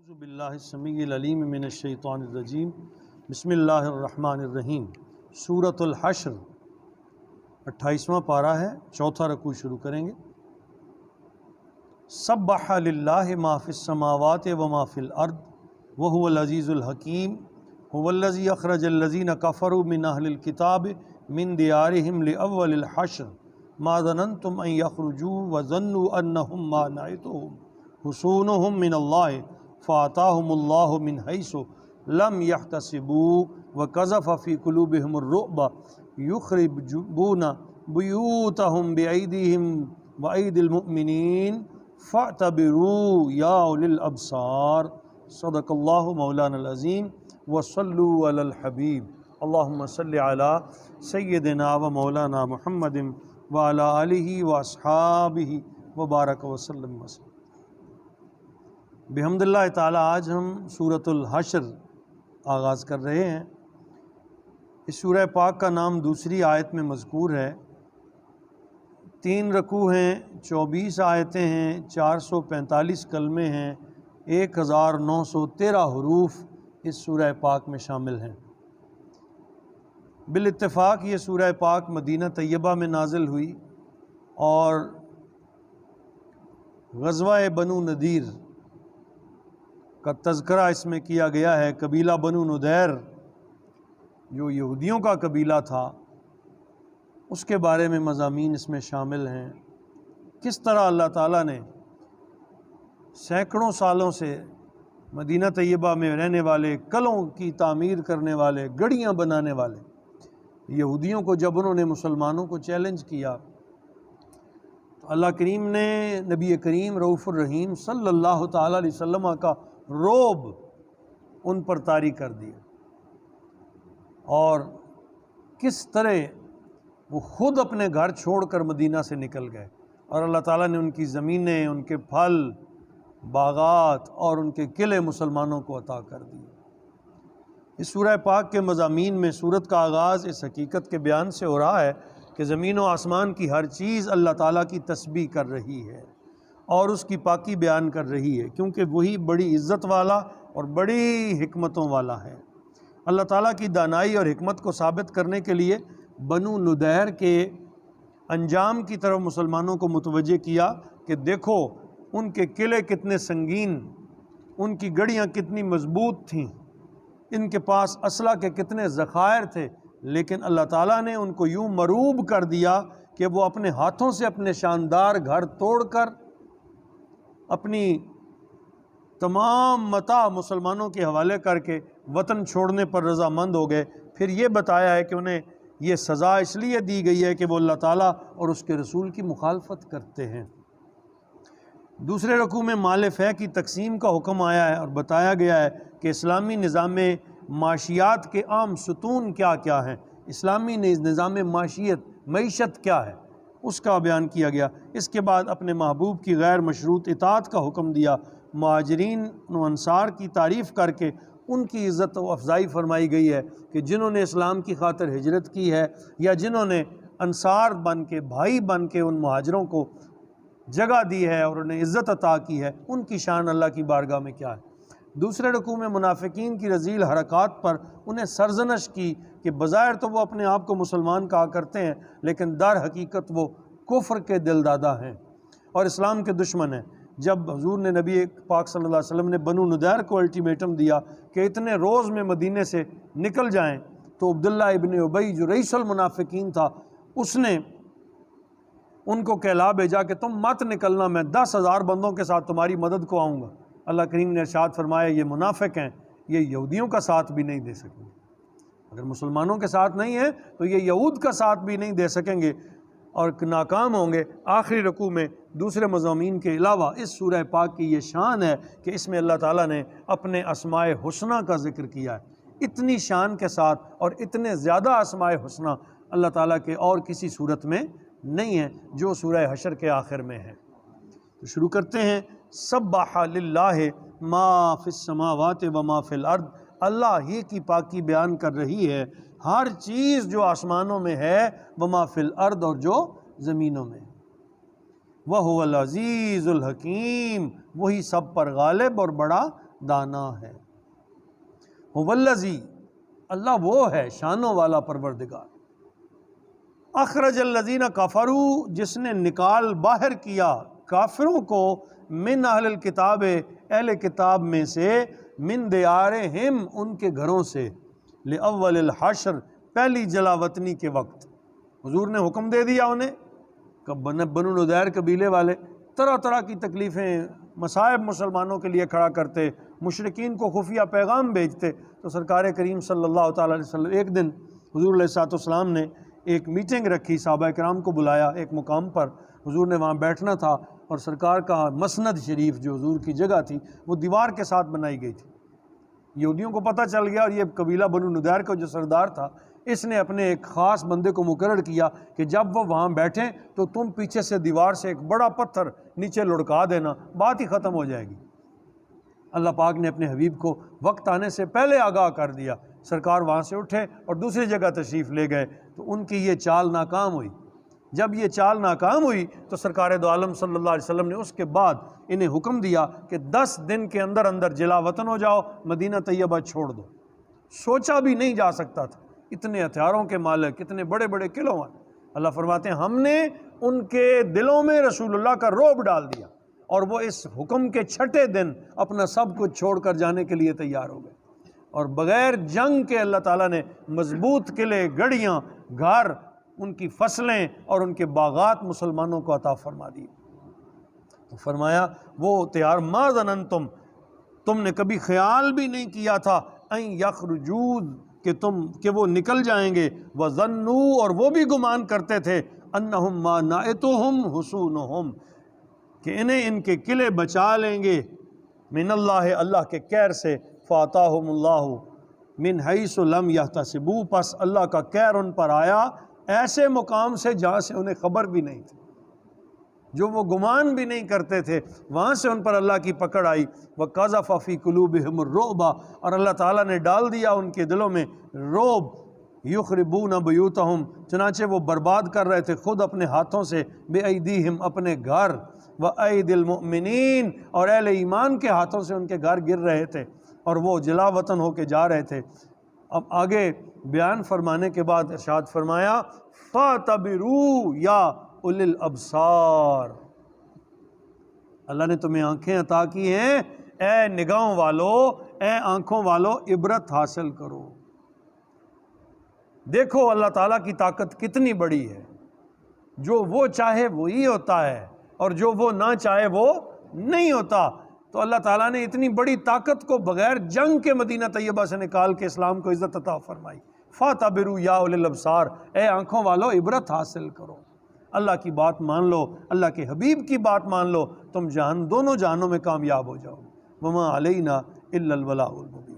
اعوذ باللہ السمیع العلیم من الشیطان الرجیم بسم اللہ الرحمن الرحیم۔ سورۃ الحشر 28واں پارہ ہے، چوتھا رکوع شروع کریں گے۔ سبح للہ ما فی السماوات وما فی الارض وہو العزیز الحکیم هو الذی اخرج الذین کفروا من اہل الکتاب من دیارہم لاول الحشر ما ظننتم ان یخرجوا وظنوا انہم مانعتہم حصونہم من اللہ فآتاہم اللہ من حیث لم یحتسبوا وقذف فی قلوبہم الرعب یخربون بیوتہم بأیدیہم وأیدی المؤمنین فاعتبروا یا اولی الابصار۔ صدق اللہ مولانا العظیم وصلوا علی الحبیب اللہم صل علی سیدنا و مولانا محمد وعلی آلہ واصحابہ وبارک وسلم وسلم۔ بحمد اللہ تعالی آج ہم سورۃ الحشر آغاز کر رہے ہیں۔ اس سورہ پاک کا نام دوسری آیت میں مذکور ہے۔ 3 رکوع ہیں، 24 آیتیں ہیں، 445 کلمے ہیں، 1913 حروف اس سورہ پاک میں شامل ہیں۔ بالاتفاق یہ سورہ پاک مدینہ طیبہ میں نازل ہوئی اور غزوہ بنو نذیر کا تذکرہ اس میں کیا گیا ہے۔ قبیلہ بنو نذیر جو یہودیوں کا قبیلہ تھا، اس کے بارے میں مضامین اس میں شامل ہیں۔ کس طرح اللہ تعالیٰ نے سینکڑوں سالوں سے مدینہ طیبہ میں رہنے والے، قلعوں کی تعمیر کرنے والے، گڑیاں بنانے والے یہودیوں کو جب انہوں نے مسلمانوں کو چیلنج کیا تو اللہ کریم نے نبی کریم رؤوف الرحیم صلی اللہ تعالیٰ علیہ وسلم کا رعب ان پر طاری کر دیا، اور کس طرح وہ خود اپنے گھر چھوڑ کر مدینہ سے نکل گئے، اور اللہ تعالیٰ نے ان کی زمینیں، ان کے پھل، باغات اور ان کے قلعے مسلمانوں کو عطا کر دیے۔ اس سورہ پاک کے مضامین میں سورت کا آغاز اس حقیقت کے بیان سے ہو رہا ہے کہ زمین و آسمان کی ہر چیز اللہ تعالیٰ کی تسبیح کر رہی ہے اور اس کی پاکی بیان کر رہی ہے، کیونکہ وہی بڑی عزت والا اور بڑی حکمتوں والا ہے۔ اللہ تعالیٰ کی دانائی اور حکمت کو ثابت کرنے کے لیے بنو نذیر کے انجام کی طرف مسلمانوں کو متوجہ کیا کہ دیکھو ان کے قلعے کتنے سنگین، ان کی گڑیاں کتنی مضبوط تھیں، ان کے پاس اسلحہ کے کتنے ذخائر تھے، لیکن اللہ تعالیٰ نے ان کو یوں مروب کر دیا کہ وہ اپنے ہاتھوں سے اپنے شاندار گھر توڑ کر اپنی تمام متاع مسلمانوں کے حوالے کر کے وطن چھوڑنے پر رضامند ہو گئے۔ پھر یہ بتایا ہے کہ انہیں یہ سزا اس لیے دی گئی ہے کہ وہ اللہ تعالیٰ اور اس کے رسول کی مخالفت کرتے ہیں۔ دوسرے رکوع میں مال فے کی تقسیم کا حکم آیا ہے اور بتایا گیا ہے کہ اسلامی نظام معاشیات کے عام ستون کیا کیا ہیں، اسلامی نظام معیشت کیا ہے، اس کا بیان کیا گیا۔ اس کے بعد اپنے محبوب کی غیر مشروط اطاعت کا حکم دیا۔ مہاجرین و انصار کی تعریف کر کے ان کی عزت و افزائی فرمائی گئی ہے کہ جنہوں نے اسلام کی خاطر ہجرت کی ہے یا جنہوں نے انصار بن کے، بھائی بن کے ان مہاجروں کو جگہ دی ہے اور انہیں عزت عطا کی ہے، ان کی شان اللہ کی بارگاہ میں کیا ہے۔ دوسرے رکوع میں منافقین کی رذیل حرکات پر انہیں سرزنش کی کہ بظاہر تو وہ اپنے آپ کو مسلمان کہا کرتے ہیں، لیکن در حقیقت وہ کفر کے دلدادہ ہیں اور اسلام کے دشمن ہیں۔ جب حضور نے نبی پاک صلی اللہ علیہ وسلم نے بنو نذیر کو الٹیمیٹم دیا کہ اتنے روز میں مدینے سے نکل جائیں، تو عبداللہ ابن ابی جو رئیس المنافقین تھا، اس نے ان کو کہلا بھیجا کہ تم مت نکلنا، میں 10,000 بندوں کے ساتھ تمہاری مدد کو آؤں گا۔ اللہ کریم نے ارشاد فرمایا یہ منافق ہیں، یہ یہودیوں کا ساتھ بھی نہیں دے سکیں گے۔ اگر مسلمانوں کے ساتھ نہیں ہیں تو یہ یہود کا ساتھ بھی نہیں دے سکیں گے اور ناکام ہوں گے۔ آخری رکوع میں دوسرے مضامین کے علاوہ اس سورہ پاک کی یہ شان ہے کہ اس میں اللہ تعالیٰ نے اپنے اسماء حسنہ کا ذکر کیا ہے۔ اتنی شان کے ساتھ اور اتنے زیادہ اسماء حسنہ اللہ تعالیٰ کے اور کسی صورت میں نہیں ہیں جو سورہ حشر کے آخر میں ہے۔ تو شروع کرتے ہیں۔ سبح للہ ما فی السماوات وما فی الارض، اللہ ہی کی پاکی بیان کر رہی ہے ہر چیز جو آسمانوں میں ہے، وما فی الارض اور جو زمینوں میں۔ وَهُوَ الْعَزِيزُ الْحَكِيمُ، وہی سب پر غالب اور بڑا دانا ہے۔ والذی، اللہ وہ ہے شانوں والا پروردگار، اخرج الذین کفروا، جس نے نکال باہر کیا کافروں کو، من اہل الکتاب، اہل کتاب میں سے، من دیارہم، ان کے گھروں سے، لأول الحشر، پہلی جلا وطنی کے وقت۔ حضور نے حکم دے دیا انہیں کہ بنو نضیر قبیلے والے طرح طرح کی تکلیفیں، مصائب مسلمانوں کے لیے کھڑا کرتے، مشرکین کو خفیہ پیغام بھیجتے، تو سرکار کریم صلی اللہ تعالیٰ علیہ وسلم ایک دن حضور علیہ الصلوۃ والسلام نے ایک میٹنگ رکھی، صحابہ کرام کو بلایا ایک مقام پر، حضور نے وہاں بیٹھنا تھا، اور سرکار کا مسند شریف جو حضور کی جگہ تھی وہ دیوار کے ساتھ بنائی گئی تھی۔ یہودیوں کو پتہ چل گیا، اور یہ قبیلہ بنو نضیر کا جو سردار تھا اس نے اپنے ایک خاص بندے کو مقرر کیا کہ جب وہ وہاں بیٹھیں تو تم پیچھے سے دیوار سے ایک بڑا پتھر نیچے لڑکا دینا، بات ہی ختم ہو جائے گی۔ اللہ پاک نے اپنے حبیب کو وقت آنے سے پہلے آگاہ کر دیا، سرکار وہاں سے اٹھے اور دوسری جگہ تشریف لے گئے، تو ان کی یہ چال ناکام ہوئی۔ جب یہ چال ناکام ہوئی تو سرکار دو عالم صلی اللہ علیہ وسلم نے اس کے بعد انہیں حکم دیا کہ 10 دن کے اندر اندر جلا وطن ہو جاؤ، مدینہ طیبہ چھوڑ دو۔ سوچا بھی نہیں جا سکتا تھا، اتنے ہتھیاروں کے مالک، اتنے بڑے بڑے قلعوں والے۔ اللہ فرماتے ہیں ہم نے ان کے دلوں میں رسول اللہ کا رعب ڈال دیا، اور وہ اس حکم کے چھٹے دن اپنا سب کچھ چھوڑ کر جانے کے لیے تیار ہو گئے، اور بغیر جنگ کے اللہ تعالیٰ نے مضبوط قلعے، گڑھیاں، گھر، ان کی فصلیں اور ان کے باغات مسلمانوں کو عطا فرما دی۔ تو فرمایا وہ تیار، ما ظننتم، تم نے کبھی خیال بھی نہیں کیا تھا، ان یخرجوا، کہ وہ نکل جائیں گے، وظنوا، اور وہ بھی گمان کرتے تھے، انہم مانعتہم حصونہم، کہ انہیں ان کے قلعے بچا لیں گے، من اللہ، اللہ کے قہر سے، فاتاہم اللہ من حیث لم یحتسبوا، پس اللہ کا قہر ان پر آیا ایسے مقام سے جہاں سے انہیں خبر بھی نہیں تھی، جو وہ گمان بھی نہیں کرتے تھے، وہاں سے ان پر اللہ کی پکڑ آئی۔ وَقَذَفَ فِي قُلُوبِهِمُ الرُّعْبَ، اور اللہ تعالیٰ نے ڈال دیا ان کے دلوں میں رعب، یخربون بیوتہم، چنانچہ وہ برباد کر رہے تھے خود اپنے ہاتھوں سے، بِأَيْدِيهِمْ، اپنے گھر، وَأَيْدِي الْمُؤْمِنِينَ، اور اہل ایمان کے ہاتھوں سے ان کے گھر گر رہے تھے، اور وہ جلا وطن ہو کے جا رہے تھے۔ اب آگے بیان فرمانے کے بعد ارشاد فرمایا، فَاعْتَبِرُوا يَا أُولِي الْأَبْصَارِ، اللہ نے تمہیں آنکھیں عطا کی ہیں، اے نگاہوں والو، اے آنکھوں والو، عبرت حاصل کرو۔ دیکھو اللہ تعالیٰ کی طاقت کتنی بڑی ہے، جو وہ چاہے وہی ہوتا ہے، اور جو وہ نہ چاہے وہ نہیں ہوتا۔ تو اللہ تعالیٰ نے اتنی بڑی طاقت کو بغیر جنگ کے مدینہ طیبہ سے نکال کے اسلام کو عزت عطا فرمائی۔ فَاعْتَبِرُوا يَا أُولِي الْأَبْصَارِ، اے آنکھوں والو عبرت حاصل کرو، اللہ کی بات مان لو، اللہ کے حبیب کی بات مان لو، تم دونوں جہانوں میں کامیاب ہو جاؤ۔ وَمَا عَلَيْنَا إِلَّا الْبَلَاغُ الْمُبِينُ۔